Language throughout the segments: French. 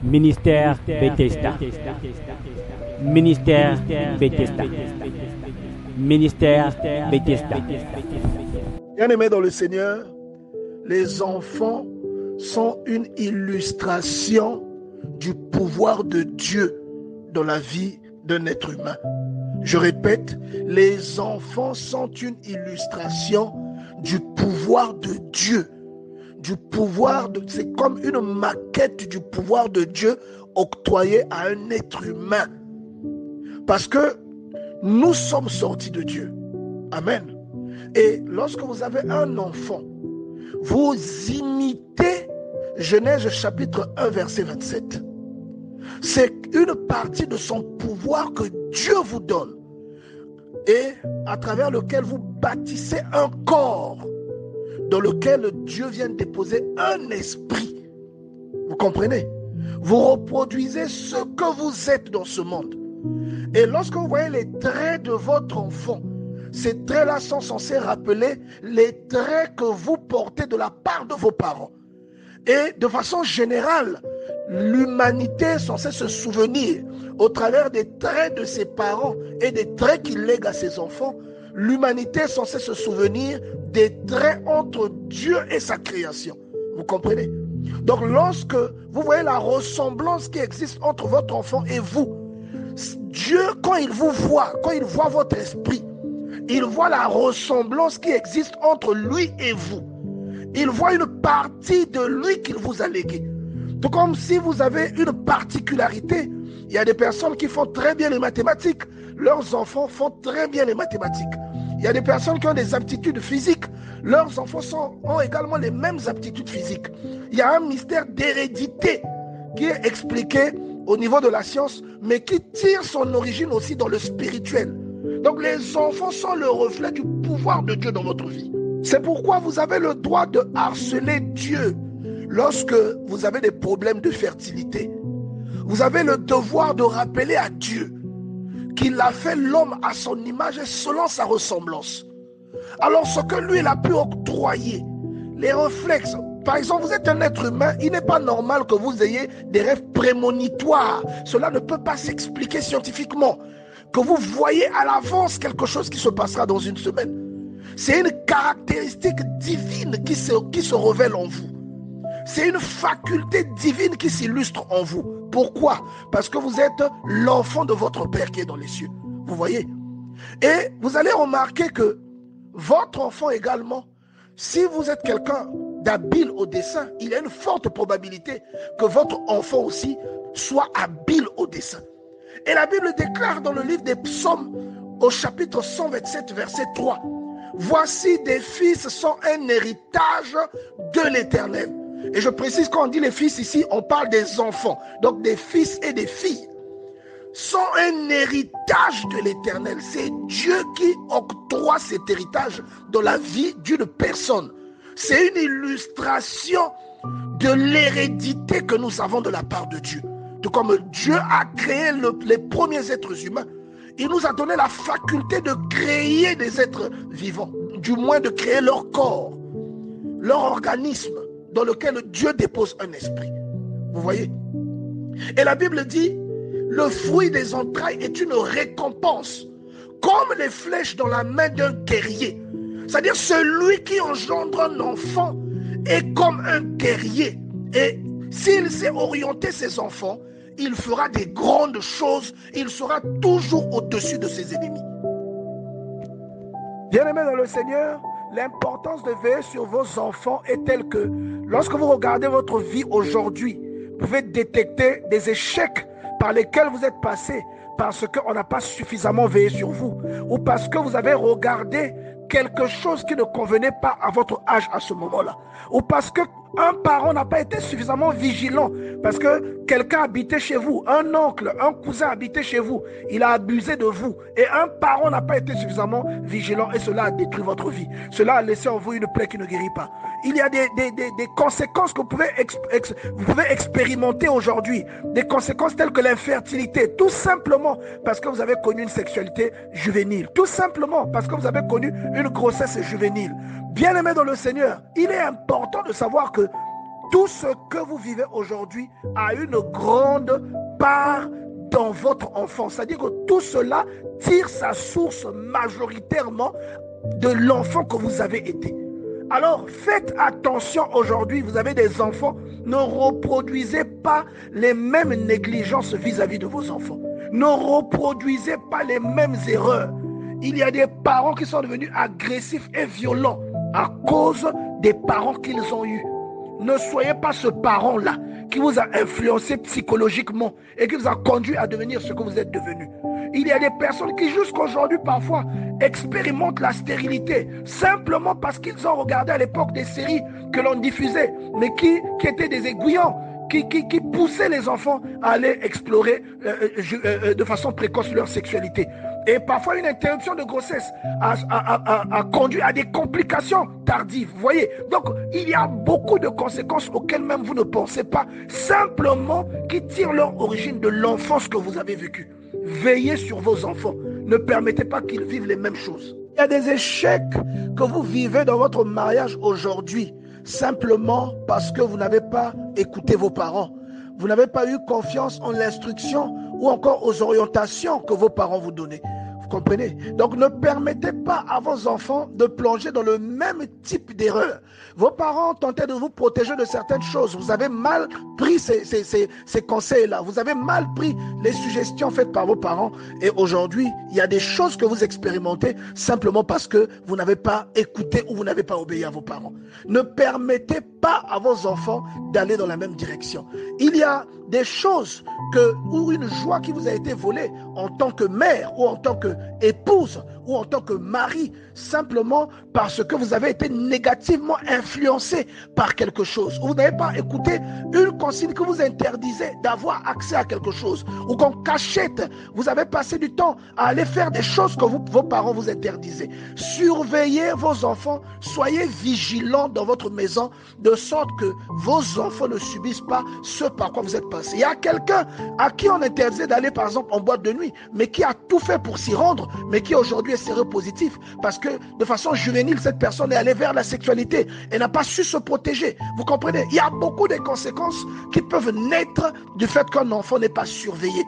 Ministère Bethesda. Ministère Bethesda. Ministère Bethesda. Bien-aimés dans le Seigneur, les enfants sont une illustration du pouvoir de Dieu dans la vie d'un être humain. Je répète, les enfants sont une illustration du pouvoir de Dieu. C'est comme une maquette du pouvoir de Dieu octroyé à un être humain. Parce que nous sommes sortis de Dieu. Amen. Et lorsque vous avez un enfant, vous imitez Genèse chapitre 1 verset 27. C'est une partie de son pouvoir que Dieu vous donne et à travers lequel vous bâtissez un corps dans lequel Dieu vient déposer un esprit. Vous comprenez? Vous reproduisez ce que vous êtes dans ce monde. Et lorsque vous voyez les traits de votre enfant, ces traits-là sont censés rappeler les traits que vous portez de la part de vos parents. Et de façon générale, l'humanité est censée se souvenir au travers des traits de ses parents et des traits qu'il lègue à ses enfants. L'humanité est censée se souvenir des traits entre Dieu et sa création. Vous comprenez? Donc lorsque vous voyez la ressemblance qui existe entre votre enfant et vous, Dieu, quand il vous voit, quand il voit votre esprit, il voit la ressemblance qui existe entre lui et vous. Il voit une partie de lui qu'il vous a léguée. Tout comme si vous avez une particularité. Il y a des personnes qui font très bien les mathématiques. Leurs enfants font très bien les mathématiques. Il y a des personnes qui ont des aptitudes physiques. Leurs enfants ont également les mêmes aptitudes physiques. Il y a un mystère d'hérédité qui est expliqué au niveau de la science, mais qui tire son origine aussi dans le spirituel. Donc les enfants sont le reflet du pouvoir de Dieu dans votre vie. C'est pourquoi vous avez le droit de harceler Dieu lorsque vous avez des problèmes de fertilité. Vous avez le devoir de rappeler à Dieu qu'il a fait l'homme à son image et selon sa ressemblance. Alors ce que lui il a pu octroyer, les réflexes. Par exemple, vous êtes un être humain, il n'est pas normal que vous ayez des rêves prémonitoires. Cela ne peut pas s'expliquer scientifiquement. Que vous voyez à l'avance quelque chose qui se passera dans une semaine. C'est une caractéristique divine qui se révèle en vous. C'est une faculté divine qui s'illustre en vous. Pourquoi? Parce que vous êtes l'enfant de votre Père qui est dans les cieux. Vous voyez? Et vous allez remarquer que votre enfant également, si vous êtes quelqu'un d'habile au dessin, il y a une forte probabilité que votre enfant aussi soit habile au dessin. Et la Bible déclare dans le livre des Psaumes, au chapitre 127, verset 3, « Voici des fils sont un héritage de l'Éternel. » Et je précise, quand on dit les fils ici, on parle des enfants. Donc des fils et des filles sont un héritage de l'Éternel. C'est Dieu qui octroie cet héritage dans la vie d'une personne. C'est une illustration de l'hérédité que nous avons de la part de Dieu. Tout comme Dieu a créé les premiers êtres humains, il nous a donné la faculté de créer des êtres vivants, du moins de créer leur corps, leur organisme dans lequel Dieu dépose un esprit. Vous voyez? Et la Bible dit, le fruit des entrailles est une récompense, comme les flèches dans la main d'un guerrier. C'est-à-dire celui qui engendre un enfant est comme un guerrier. Et s'il sait orienter ses enfants, il fera des grandes choses. Il sera toujours au-dessus de ses ennemis. Bien-aimés dans le Seigneur, l'importance de veiller sur vos enfants est telle que lorsque vous regardez votre vie aujourd'hui, vous pouvez détecter des échecs par lesquels vous êtes passés parce qu'on n'a pas suffisamment veillé sur vous ou parce que vous avez regardé quelque chose qui ne convenait pas à votre âge à ce moment-là ou parce que un parent n'a pas été suffisamment vigilant parce que quelqu'un habitait chez vous, un oncle, un cousin habitait chez vous, il a abusé de vous et un parent n'a pas été suffisamment vigilant et cela a détruit votre vie. Cela a laissé en vous une plaie qui ne guérit pas. Il y a des conséquences que vous pouvez expérimenter aujourd'hui, des conséquences telles que l'infertilité, tout simplement parce que vous avez connu une sexualité juvénile, tout simplement parce que vous avez connu une grossesse juvénile. Bien-aimé dans le Seigneur, il est important de savoir que tout ce que vous vivez aujourd'hui a une grande part dans votre enfance. C'est-à-dire que tout cela tire sa source majoritairement de l'enfant que vous avez été. Alors, faites attention aujourd'hui, vous avez des enfants, ne reproduisez pas les mêmes négligences vis-à-vis de vos enfants. Ne reproduisez pas les mêmes erreurs. Il y a des parents qui sont devenus agressifs et violents à cause des parents qu'ils ont eus. Ne soyez pas ce parent-là qui vous a influencé psychologiquement et qui vous a conduit à devenir ce que vous êtes devenu. Il y a des personnes qui jusqu'aujourd'hui parfois expérimentent la stérilité simplement parce qu'ils ont regardé à l'époque des séries que l'on diffusait, mais qui étaient des aiguillons, qui poussaient les enfants à aller explorer de façon précoce leur sexualité. Et parfois une interruption de grossesse a conduit à des complications tardives. Vous voyez, donc il y a beaucoup de conséquences auxquelles même vous ne pensez pas, simplement qui tirent leur origine de l'enfance que vous avez vécue. Veillez sur vos enfants. Ne permettez pas qu'ils vivent les mêmes choses. Il y a des échecs que vous vivez dans votre mariage aujourd'hui, simplement parce que vous n'avez pas écouté vos parents. Vous n'avez pas eu confiance en l'instruction ou encore aux orientations que vos parents vous donnaient. Vous comprenez? Donc ne permettez pas à vos enfants de plonger dans le même type d'erreur. Vos parents tentaient de vous protéger de certaines choses. Vous avez mal pris ces conseils-là. Vous avez mal pris les suggestions faites par vos parents. Et aujourd'hui, il y a des choses que vous expérimentez simplement parce que vous n'avez pas écouté ou vous n'avez pas obéi à vos parents. Ne permettez pas à vos enfants d'aller dans la même direction. Il y a des choses ou une joie qui vous a été volée en tant que mère ou en tant qu'épouse ou en tant que mari, simplement parce que vous avez été négativement influencé par quelque chose. Vous n'avez pas écouté une consigne que vous interdisait d'avoir accès à quelque chose, ou qu'en cachette, vous avez passé du temps à aller faire des choses que vos parents vous interdisaient. Surveillez vos enfants, soyez vigilants dans votre maison, de sorte que vos enfants ne subissent pas ce par quoi vous êtes passé. Il y a quelqu'un à qui on interdisait d'aller par exemple en boîte de nuit, mais qui a tout fait pour s'y rendre, mais qui aujourd'hui est séropositif, parce que de façon juvénile, cette personne est allée vers la sexualité et n'a pas su se protéger. Vous comprenez? Il y a beaucoup de conséquences qui peuvent naître du fait qu'un enfant n'est pas surveillé.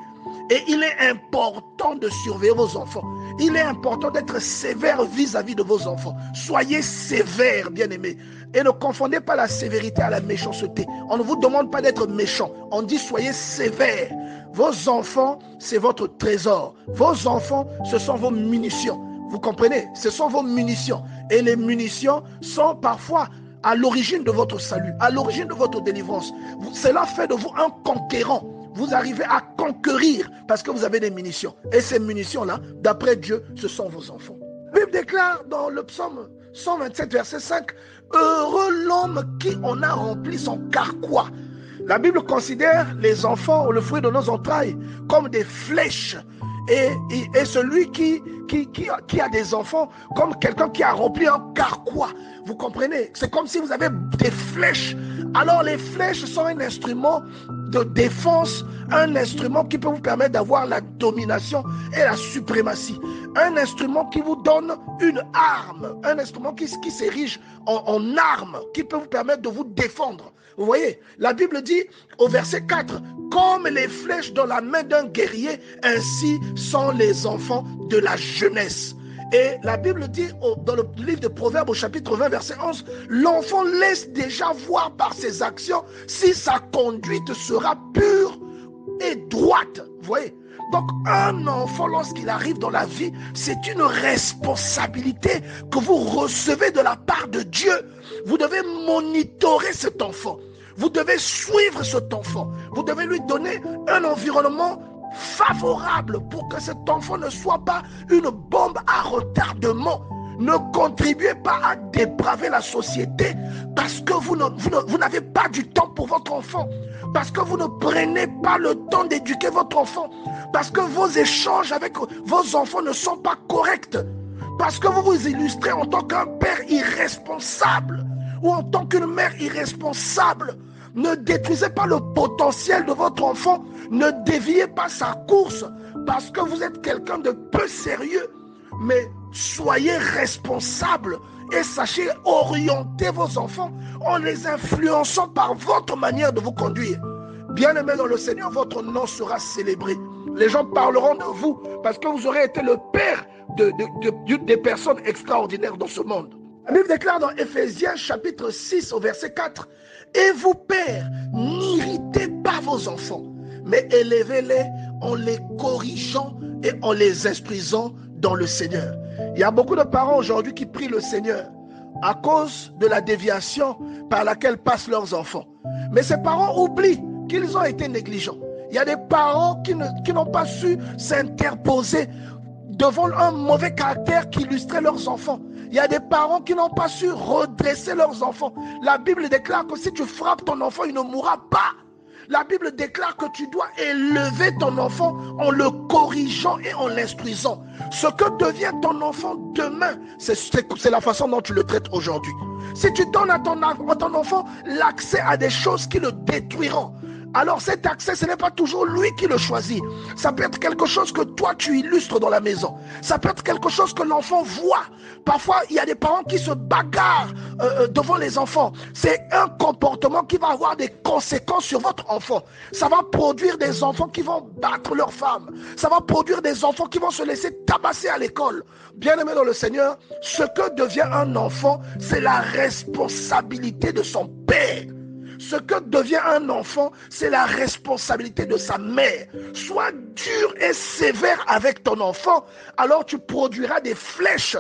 Et il est important de surveiller vos enfants. Il est important d'être sévère vis-à-vis de vos enfants. Soyez sévères, bien-aimés. Et ne confondez pas la sévérité à la méchanceté. On ne vous demande pas d'être méchant. On dit soyez sévères. Vos enfants, c'est votre trésor. Vos enfants, ce sont vos munitions. Vous comprenez? Ce sont vos munitions. Et les munitions sont parfois à l'origine de votre salut, à l'origine de votre délivrance. Cela fait de vous un conquérant. Vous arrivez à conquérir parce que vous avez des munitions. Et ces munitions-là, d'après Dieu, ce sont vos enfants. La Bible déclare dans le psaume 127, verset 5, « Heureux l'homme qui en a rempli son carquois ». La Bible considère les enfants ou le fruit de nos entrailles comme des flèches. Et celui qui a des enfants comme quelqu'un qui a rempli un carquois. Vous comprenez? C'est comme si vous avez des flèches. Alors les flèches sont un instrument de défense, un instrument qui peut vous permettre d'avoir la domination et la suprématie. Un instrument qui vous donne une arme, un instrument qui s'érige en arme, qui peut vous permettre de vous défendre. Vous voyez, la Bible dit au verset 4, « Comme les flèches dans la main d'un guerrier, ainsi sont les enfants de la jeunesse. » Et la Bible dit dans le livre de Proverbes au chapitre 20 verset 11, « L'enfant laisse déjà voir par ses actions si sa conduite sera pure et droite. » Vous voyez? Donc un enfant, lorsqu'il arrive dans la vie, c'est une responsabilité que vous recevez de la part de Dieu. Vous devez monitorer cet enfant. Vous devez suivre cet enfant. Vous devez lui donner un environnement favorable pour que cet enfant ne soit pas une bombe à retardement. Ne contribuez pas à dépraver la société parce que vous n'avez pas du temps pour votre enfant, parce que vous ne prenez pas le temps d'éduquer votre enfant, parce que vos échanges avec vos enfants ne sont pas corrects, parce que vous vous illustrez en tant qu'un père irresponsable ou en tant qu'une mère irresponsable. Ne détruisez pas le potentiel de votre enfant, ne déviez pas sa course parce que vous êtes quelqu'un de peu sérieux, mais soyez responsable et sachez orienter vos enfants en les influençant par votre manière de vous conduire. Bien-aimés dans le Seigneur, votre nom sera célébré. Les gens parleront de vous parce que vous aurez été le père des personnes extraordinaires dans ce monde. La Bible déclare dans Éphésiens chapitre 6 au verset 4, « Et vous, pères, n'irritez pas vos enfants, mais élevez-les en les corrigeant et en les instruisant dans le Seigneur. » Il y a beaucoup de parents aujourd'hui qui prient le Seigneur à cause de la déviation par laquelle passent leurs enfants. Mais ces parents oublient qu'ils ont été négligents. Il y a des parents qui n'ont pas su s'interposer devant un mauvais caractère qui illustrait leurs enfants. Il y a des parents qui n'ont pas su redresser leurs enfants. La Bible déclare que si tu frappes ton enfant, il ne mourra pas. La Bible déclare que tu dois élever ton enfant en le corrigeant et en l'instruisant. Ce que devient ton enfant demain, c'est la façon dont tu le traites aujourd'hui. Si tu donnes à ton enfant l'accès à des choses qui le détruiront, alors cet accès, ce n'est pas toujours lui qui le choisit. Ça peut être quelque chose que toi, tu illustres dans la maison. Ça peut être quelque chose que l'enfant voit. Parfois, il y a des parents qui se bagarrent devant les enfants. C'est un comportement qui va avoir des conséquences sur votre enfant. Ça va produire des enfants qui vont battre leurs femmes. Ça va produire des enfants qui vont se laisser tabasser à l'école. Bien-aimé dans le Seigneur, ce que devient un enfant, c'est la responsabilité de son père. Ce que devient un enfant, c'est la responsabilité de sa mère. Sois dur et sévère avec ton enfant, alors tu produiras des flèches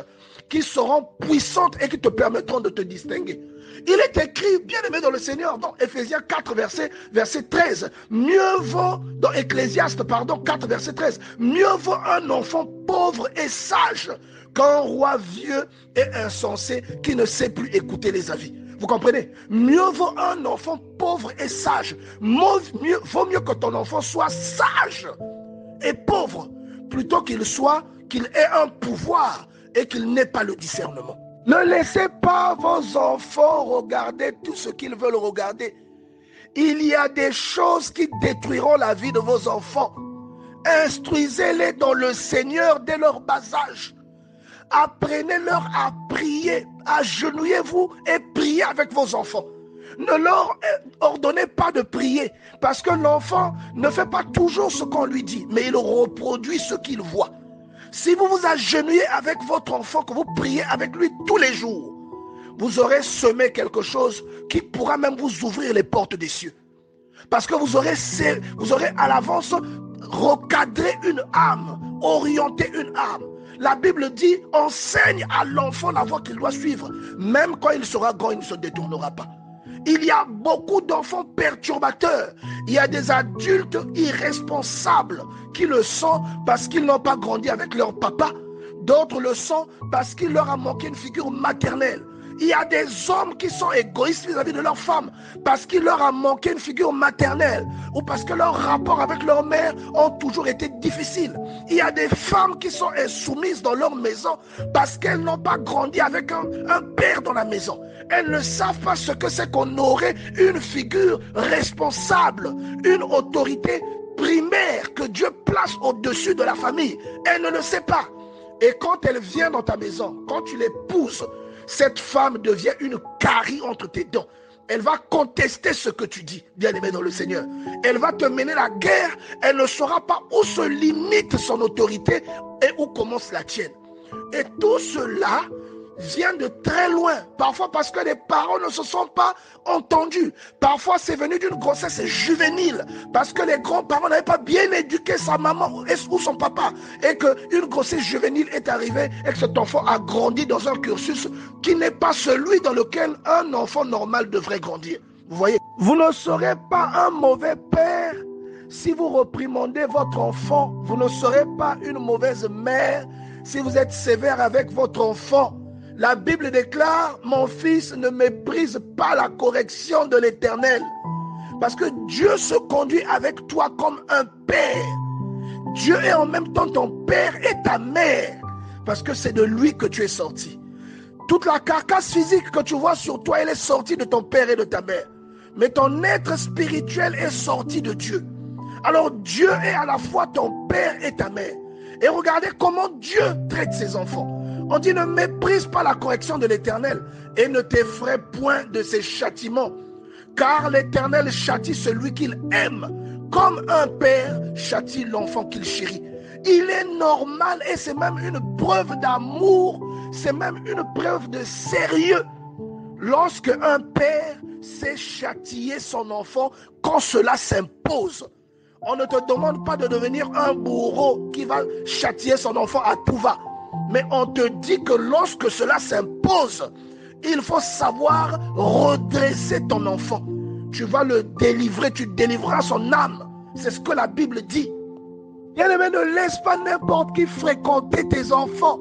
qui seront puissantes et qui te permettront de te distinguer. Il est écrit, bien-aimé dans le Seigneur, dans Éphésiens 4, verset 13. Mieux vaut, dans Ecclésiaste, 4, verset 13. Mieux vaut un enfant pauvre et sage qu'un roi vieux et insensé qui ne sait plus écouter les avis. Vous comprenez? Mieux vaut un enfant pauvre et sage. Vaut mieux que ton enfant soit sage et pauvre, plutôt qu'il ait un pouvoir et qu'il n'ait pas le discernement. Ne laissez pas vos enfants regarder tout ce qu'ils veulent regarder. Il y a des choses qui détruiront la vie de vos enfants. Instruisez-les dans le Seigneur dès leur bas âge. Apprenez-leur à prier, agenouillez-vous et priez avec vos enfants. Ne leur ordonnez pas de prier, parce que l'enfant ne fait pas toujours ce qu'on lui dit, mais il reproduit ce qu'il voit. Si vous vous agenouillez avec votre enfant, que vous priez avec lui tous les jours, vous aurez semé quelque chose qui pourra même vous ouvrir les portes des cieux. Parce que vous aurez à l'avance recadré une âme, orienté une âme. La Bible dit, enseigne à l'enfant la voie qu'il doit suivre. Même quand il sera grand, il ne se détournera pas. Il y a beaucoup d'enfants perturbateurs. Il y a des adultes irresponsables qui le sont parce qu'ils n'ont pas grandi avec leur papa. D'autres le sont parce qu'il leur a manqué une figure maternelle. Il y a des hommes qui sont égoïstes vis-à-vis de leur femme parce qu'il leur a manqué une figure maternelle ou parce que leurs rapports avec leur mère ont toujours été difficiles. Il y a des femmes qui sont insoumises dans leur maison parce qu'elles n'ont pas grandi avec un père dans la maison. Elles ne savent pas ce que c'est qu'on aurait une figure responsable, une autorité primaire que Dieu place au-dessus de la famille. Elle ne le sait pas. Et quand elle vient dans ta maison, quand tu l'épouses, cette femme devient une carie entre tes dents. Elle va contester ce que tu dis, bien-aimé dans le Seigneur. Elle va te mener la guerre. Elle ne saura pas où se limite son autorité et où commence la tienne. Et tout cela vient de très loin. Parfois parce que les parents ne se sont pas entendus. Parfois c'est venu d'une grossesse juvénile. Parce que les grands-parents n'avaient pas bien éduqué sa maman ou son papa. Et qu'une grossesse juvénile est arrivée et que cet enfant a grandi dans un cursus qui n'est pas celui dans lequel un enfant normal devrait grandir. Vous voyez? Vous ne serez pas un mauvais père si vous reprimandez votre enfant. Vous ne serez pas une mauvaise mère si vous êtes sévère avec votre enfant. La Bible déclare, mon fils, ne méprise pas la correction de l'Éternel. Parce que Dieu se conduit avec toi comme un père. Dieu est en même temps ton père et ta mère. Parce que c'est de lui que tu es sorti. Toute la carcasse physique que tu vois sur toi, elle est sortie de ton père et de ta mère. Mais ton être spirituel est sorti de Dieu. Alors Dieu est à la fois ton père et ta mère. Et regardez comment Dieu traite ses enfants. On dit ne méprise pas la correction de l'Éternel et ne t'effraie point de ses châtiments. Car l'Éternel châtie celui qu'il aime, comme un père châtie l'enfant qu'il chérit. Il est normal et c'est même une preuve d'amour, c'est même une preuve de sérieux. Lorsque un père sait châtier son enfant quand cela s'impose. On ne te demande pas de devenir un bourreau qui va châtier son enfant à tout va. Mais on te dit que lorsque cela s'impose, il faut savoir redresser ton enfant. Tu vas le délivrer, tu délivreras son âme. C'est ce que la Bible dit. Bien-aimé, ne laisse pas n'importe qui fréquenter tes enfants.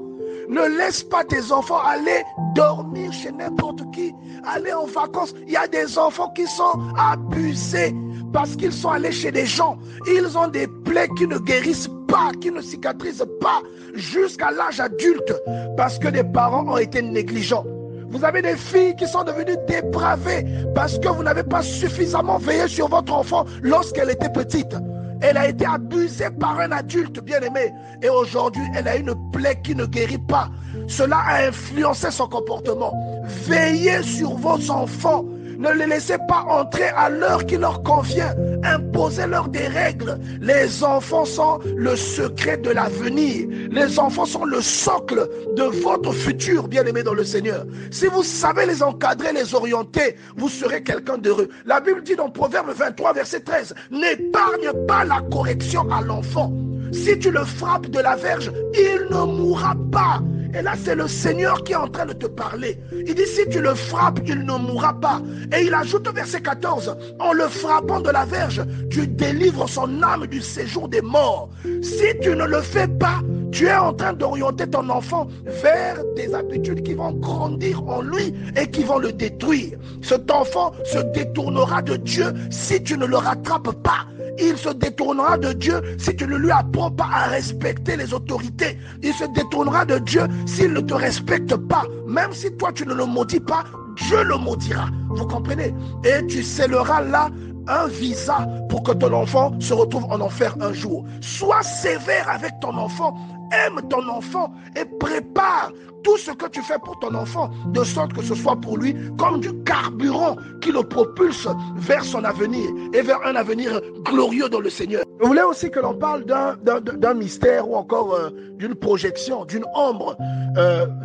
Ne laisse pas tes enfants aller dormir chez n'importe qui, aller en vacances. Il y a des enfants qui sont abusés parce qu'ils sont allés chez des gens. Ils ont des plaies qui ne guérissent pas, qui ne cicatrisent pas jusqu'à l'âge adulte parce que les parents ont été négligents. Vous avez des filles qui sont devenues dépravées parce que vous n'avez pas suffisamment veillé sur votre enfant lorsqu'elle était petite. Elle a été abusée par un adulte bien-aimé. Et aujourd'hui, elle a une plaie qui ne guérit pas. Cela a influencé son comportement. Veillez sur vos enfants. Ne les laissez pas entrer à l'heure qui leur convient. Imposez-leur des règles. Les enfants sont le secret de l'avenir. Les enfants sont le socle de votre futur, bien-aimé dans le Seigneur. Si vous savez les encadrer, les orienter, vous serez quelqu'un d'heureux. La Bible dit dans Proverbe 23, verset 13, « N'épargne pas la correction à l'enfant. Si tu le frappes de la verge, il ne mourra pas. » Et là, c'est le Seigneur qui est en train de te parler. Il dit, si tu le frappes, il ne mourra pas. Et il ajoute au verset 14, en le frappant de la verge, tu délivres son âme du séjour des morts. Si tu ne le fais pas, tu es en train d'orienter ton enfant vers des habitudes qui vont grandir en lui et qui vont le détruire. Cet enfant se détournera de Dieu si tu ne le rattrapes pas. Il se détournera de Dieu si tu ne lui apprends pas à respecter les autorités. Il se détournera de Dieu s'il ne te respecte pas. Même si toi tu ne le maudis pas, Dieu le maudira. Vous comprenez? Et tu scelleras là un visa pour que ton enfant se retrouve en enfer un jour. Sois sévère avec ton enfant. Aime ton enfant et prépare tout ce que tu fais pour ton enfant de sorte que ce soit pour lui comme du carburant qui le propulse vers son avenir et vers un avenir glorieux dans le Seigneur. Je voulais aussi que l'on parle d'un mystère ou encore d'une projection, d'une ombre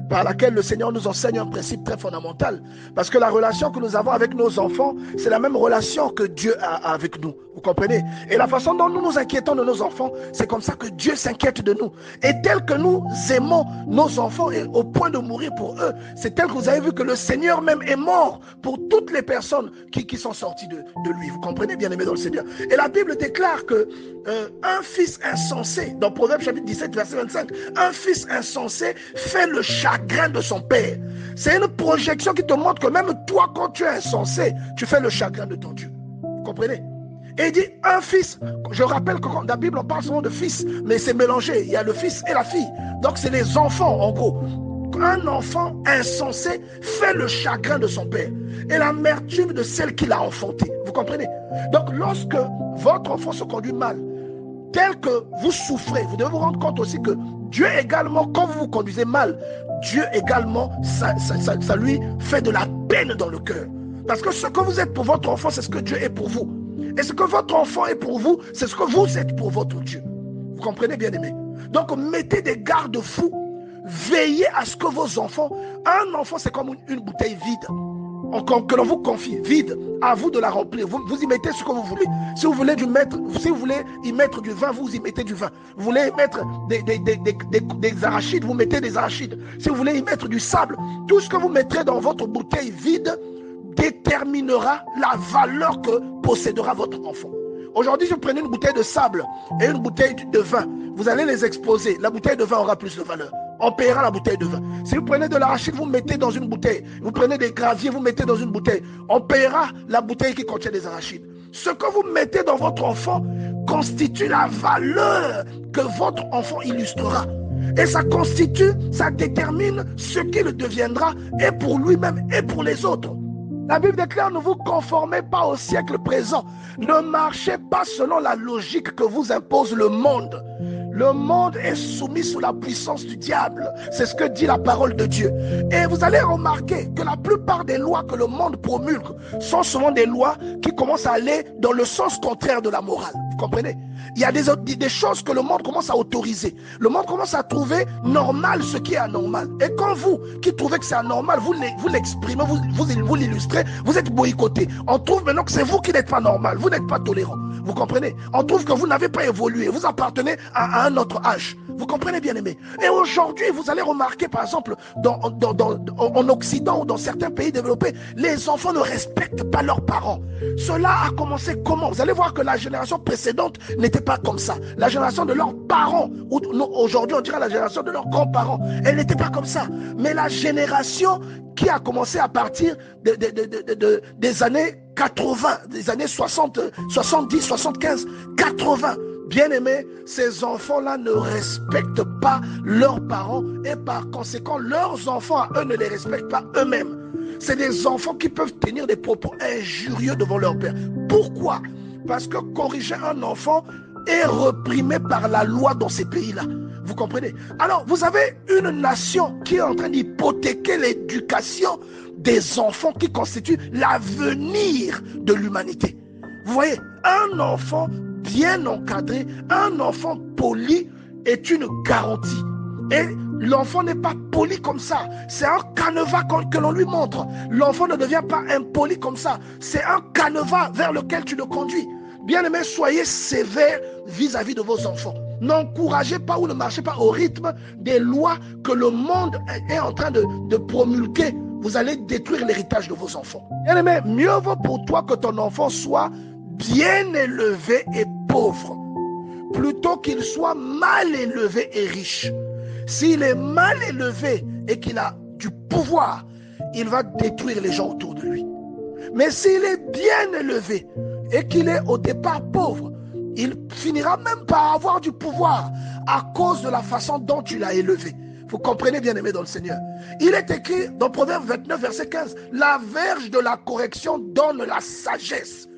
par laquelle le Seigneur nous enseigne un principe très fondamental. Parce que la relation que nous avons avec nos enfants, c'est la même relation que Dieu a avec nous. Vous comprenez? Et la façon dont nous nous inquiétons de nos enfants, c'est comme ça que Dieu s'inquiète de nous. Et tel que nous aimons nos enfants et au point de mourir pour eux, c'est tel que vous avez vu que le Seigneur même est mort pour toutes les personnes qui sont sorties de lui. Vous comprenez, bien aimé dans le Seigneur? Et la Bible déclare que un fils insensé, dans Proverbe chapitre 17, verset 25, un fils insensé fait le chagrin de son père. C'est une projection qui te montre que même toi, quand tu es insensé, tu fais le chagrin de ton Dieu. Vous comprenez? Et il dit un fils, je rappelle que dans la Bible on parle souvent de fils, mais c'est mélangé, il y a le fils et la fille. Donc c'est les enfants en gros. Un enfant insensé fait le chagrin de son père et l'amertume de celle qui l'a enfanté. Vous comprenez? Donc lorsque votre enfant se conduit mal, tel que vous souffrez, vous devez vous rendre compte aussi que Dieu également, quand vous vous conduisez mal, Dieu également, ça lui fait de la peine dans le cœur. Parce que ce que vous êtes pour votre enfant, c'est ce que Dieu est pour vous. Et ce que votre enfant est pour vous, c'est ce que vous êtes pour votre Dieu. Vous comprenez, bien aimé? Donc mettez des garde-fous. Veillez à ce que vos enfants, un enfant c'est comme une bouteille vide que l'on vous confie, vide, à vous de la remplir. Vous y mettez ce que vous voulez. Si vous voulez y mettre du vin, vous y mettez du vin. Vous voulez y mettre des arachides, vous mettez des arachides. Si vous voulez y mettre du sable, tout ce que vous mettrez dans votre bouteille vide déterminera la valeur que possédera votre enfant. Aujourd'hui, si vous prenez une bouteille de sable et une bouteille de vin, vous allez les exposer. La bouteille de vin aura plus de valeur. On paiera la bouteille de vin. Si vous prenez de l'arachide, vous mettez dans une bouteille. Vous prenez des graviers, vous mettez dans une bouteille. On paiera la bouteille qui contient des arachides. Ce que vous mettez dans votre enfant constitue la valeur que votre enfant illustrera. Et ça détermine ce qu'il deviendra et pour lui-même et pour les autres. La Bible déclare, ne vous conformez pas au siècle présent. Ne marchez pas selon la logique que vous impose le monde. Le monde est soumis sous la puissance du diable. C'est ce que dit la parole de Dieu. Et vous allez remarquer que la plupart des lois que le monde promulgue sont souvent des lois qui commencent à aller dans le sens contraire de la morale. Vous comprenez? Il y a des choses que le monde commence à autoriser. Le monde commence à trouver normal ce qui est anormal. Et quand vous, qui trouvez que c'est anormal, vous l'exprimez, vous l'illustrez, vous êtes boycotté. On trouve maintenant que c'est vous qui n'êtes pas normal, vous n'êtes pas tolérant. Vous comprenez? On trouve que vous n'avez pas évolué, vous appartenez à un autre âge. Vous comprenez, bien aimé? Et aujourd'hui, vous allez remarquer, par exemple, en Occident ou dans certains pays développés, les enfants ne respectent pas leurs parents. Cela a commencé comment? Vous allez voir que la génération précédente n'était pas comme ça. La génération de leurs parents, ou aujourd'hui on dirait la génération de leurs grands-parents, elle n'était pas comme ça. Mais la génération qui a commencé à partir des années 80, des années 60, 70, 75, 80, bien aimé, ces enfants-là ne respectent pas leurs parents et par conséquent, leurs enfants à eux ne les respectent pas eux-mêmes. C'est des enfants qui peuvent tenir des propos injurieux devant leur père. Pourquoi? Parce que corriger un enfant est reprimé par la loi dans ces pays-là. Vous comprenez? Alors, vous avez une nation qui est en train d'hypothéquer l'éducation des enfants qui constituent l'avenir de l'humanité. Vous voyez, un enfant bien encadré, un enfant poli est une garantie. Et l'enfant n'est pas poli comme ça. C'est un canevas que l'on lui montre. L'enfant ne devient pas impoli comme ça. C'est un canevas vers lequel tu le conduis. Bien aimé, soyez sévères vis-à-vis de vos enfants. N'encouragez pas ou ne marchez pas au rythme des lois que le monde est en train de promulguer. Vous allez détruire l'héritage de vos enfants. Bien aimé, mieux vaut pour toi que ton enfant soit bien élevé et pauvre, plutôt qu'il soit mal élevé et riche. S'il est mal élevé et qu'il a du pouvoir, il va détruire les gens autour de lui. Mais s'il est bien élevé et qu'il est au départ pauvre, il finira même par avoir du pouvoir à cause de la façon dont tu l'as élevé. Vous comprenez, bien aimé dans le Seigneur. Il est écrit dans Proverbe 29, verset 15, « La verge de la correction donne la sagesse. »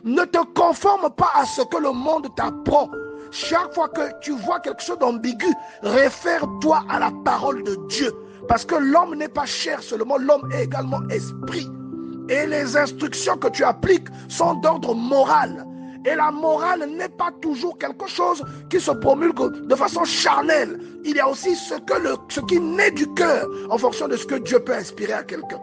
Ne te conforme pas à ce que le monde t'apprend. Chaque fois que tu vois quelque chose d'ambigu, réfère-toi à la parole de Dieu. Parce que l'homme n'est pas chair seulement, l'homme est également esprit. Et les instructions que tu appliques sont d'ordre moral. Et la morale n'est pas toujours quelque chose qui se promulgue de façon charnelle. Il y a aussi ce qui naît du cœur en fonction de ce que Dieu peut inspirer à quelqu'un.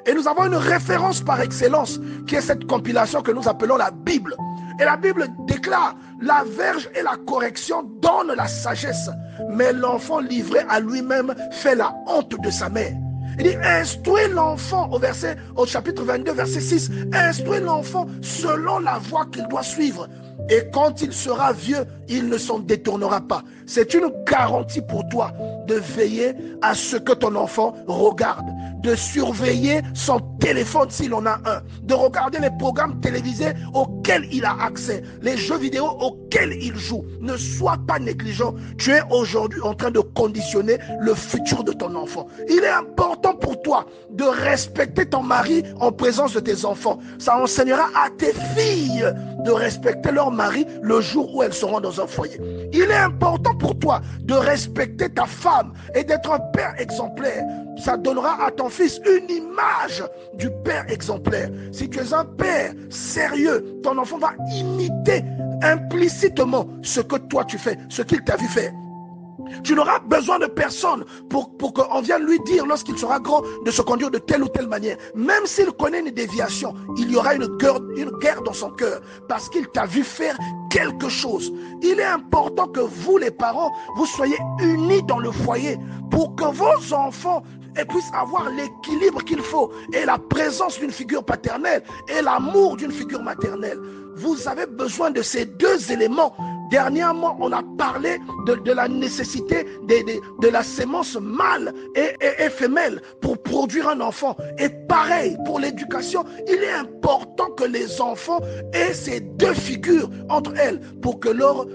Et nous avons une référence par excellence qui est cette compilation que nous appelons la Bible. Et la Bible déclare, la verge et la correction donnent la sagesse, mais l'enfant livré à lui-même fait la honte de sa mère. Il dit, instruis l'enfant au chapitre 22, verset 6, instruis l'enfant selon la voie qu'il doit suivre. Et quand il sera vieux, il ne s'en détournera pas. C'est une garantie pour toi de veiller à ce que ton enfant regarde, de surveiller son téléphone s'il en a un, de regarder les programmes télévisés auxquels il a accès, les jeux vidéo auxquels il joue. Ne sois pas négligent. Tu es aujourd'hui en train de conditionner le futur de ton enfant. Il est important pour toi de respecter ton mari en présence de tes enfants. Ça enseignera à tes filles de respecter leur mari le jour où elles seront dans un foyer. Il est important pour toi de respecter ta femme et d'être un père exemplaire. Ça donnera à ton fils une image du père exemplaire. Si tu es un père sérieux, ton enfant va imiter implicitement ce que toi tu fais, ce qu'il t'a vu faire. Tu n'auras besoin de personne pour qu'on vienne lui dire lorsqu'il sera grand de se conduire de telle ou telle manière. Même s'il connaît une déviation, il y aura une guerre dans son cœur parce qu'il t'a vu faire quelque chose. Il est important que vous les parents, vous soyez unis dans le foyer pour que vos enfants puissent avoir l'équilibre qu'il faut et la présence d'une figure paternelle et l'amour d'une figure maternelle. Vous avez besoin de ces deux éléments. Dernièrement, on a parlé de la nécessité de la sémence mâle et femelle pour produire un enfant. Et pareil, pour l'éducation, il est important que les enfants aient ces deux figures entre elles pour que leur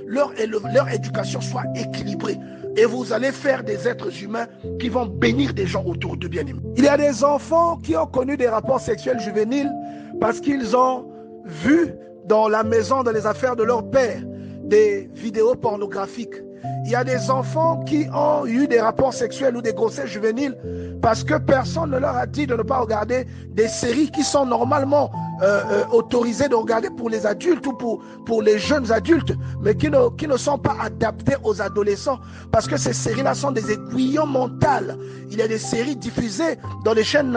éducation soit équilibrée. Et vous allez faire des êtres humains qui vont bénir des gens autour de bien-aimés. Il y a des enfants qui ont connu des rapports sexuels juvéniles parce qu'ils ont vu dans la maison, dans les affaires de leur père, des vidéos pornographiques. Il y a des enfants qui ont eu des rapports sexuels ou des grossesses juvéniles parce que personne ne leur a dit de ne pas regarder des séries qui sont normalement autorisées de regarder pour les adultes ou pour les jeunes adultes, mais qui ne sont pas adaptées aux adolescents, parce que ces séries-là sont des aiguillons mentaux. Il y a des séries diffusées dans des chaînes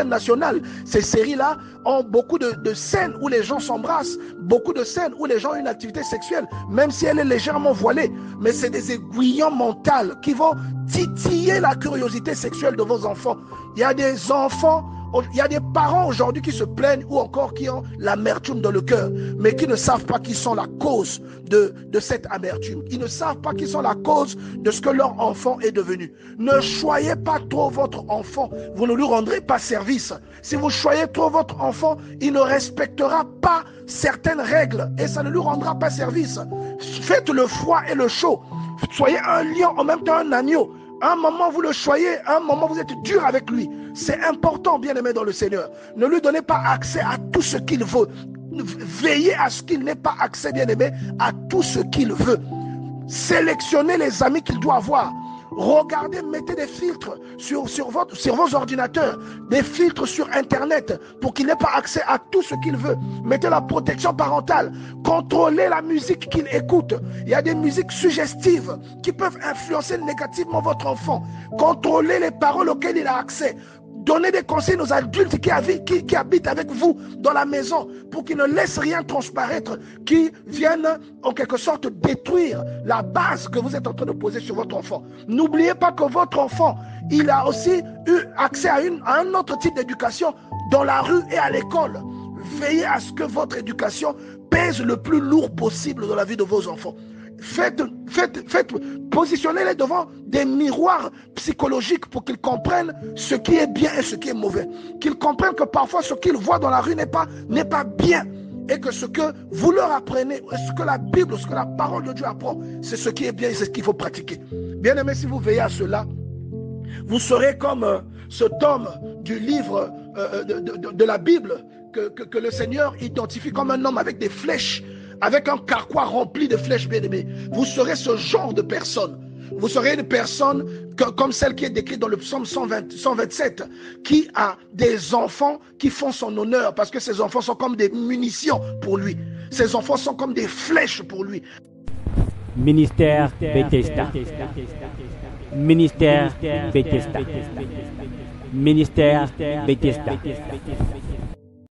nationales. Ces séries-là ont beaucoup de scènes où les gens s'embrassent, beaucoup de scènes où les gens ont une activité sexuelle, même si elle est légèrement voilée. Mais c'est des aiguillons mentaux qui vont titiller la curiosité sexuelle de vos enfants. Il y a des enfants, il y a des parents aujourd'hui qui se plaignent ou encore qui ont l'amertume dans le cœur, mais qui ne savent pas qui sont la cause de cette amertume. Ils ne savent pas qui sont la cause de ce que leur enfant est devenu. Ne choyez pas trop votre enfant, vous ne lui rendrez pas service. Si vous choyez trop votre enfant, il ne respectera pas certaines règles et ça ne lui rendra pas service. Faites le froid et le chaud. Soyez un lion en même temps un agneau. À un moment vous le choyez, à un moment vous êtes dur avec lui. C'est important, bien-aimé dans le Seigneur. Ne lui donnez pas accès à tout ce qu'il veut. Veillez à ce qu'il n'ait pas accès, bien-aimé, à tout ce qu'il veut. Sélectionnez les amis qu'il doit avoir. Regardez, mettez des filtres sur vos ordinateurs, des filtres sur Internet pour qu'il n'ait pas accès à tout ce qu'il veut. Mettez la protection parentale. Contrôlez la musique qu'il écoute. Il y a des musiques suggestives qui peuvent influencer négativement votre enfant. Contrôlez les paroles auxquelles il a accès. Donnez des conseils aux adultes qui habitent avec vous dans la maison pour qu'ils ne laissent rien transparaître, qui viennent en quelque sorte détruire la base que vous êtes en train de poser sur votre enfant. N'oubliez pas que votre enfant, il a aussi eu accès à un autre type d'éducation dans la rue et à l'école. Veillez à ce que votre éducation pèse le plus lourd possible dans la vie de vos enfants. Positionnez-les devant des miroirs psychologiques pour qu'ils comprennent ce qui est bien et ce qui est mauvais. Qu'ils comprennent que parfois ce qu'ils voient dans la rue n'est pas bien. Et que ce que vous leur apprenez, ce que la Bible, ce que la parole de Dieu apprend, c'est ce qui est bien et c'est ce qu'il faut pratiquer. Bien aimé, si vous veillez à cela, vous serez comme cet homme du livre de la Bible que le Seigneur identifie comme un homme avec des flèches, avec un carquois rempli de flèches, bien-aimées. Vous serez ce genre de personne. Vous serez une personne comme celle qui est décrite dans le psaume 127, qui a des enfants qui font son honneur, parce que ces enfants sont comme des munitions pour lui. Ces enfants sont comme des flèches pour lui. Ministère Bethesda. Ministère Bethesda. Ministère Bethesda.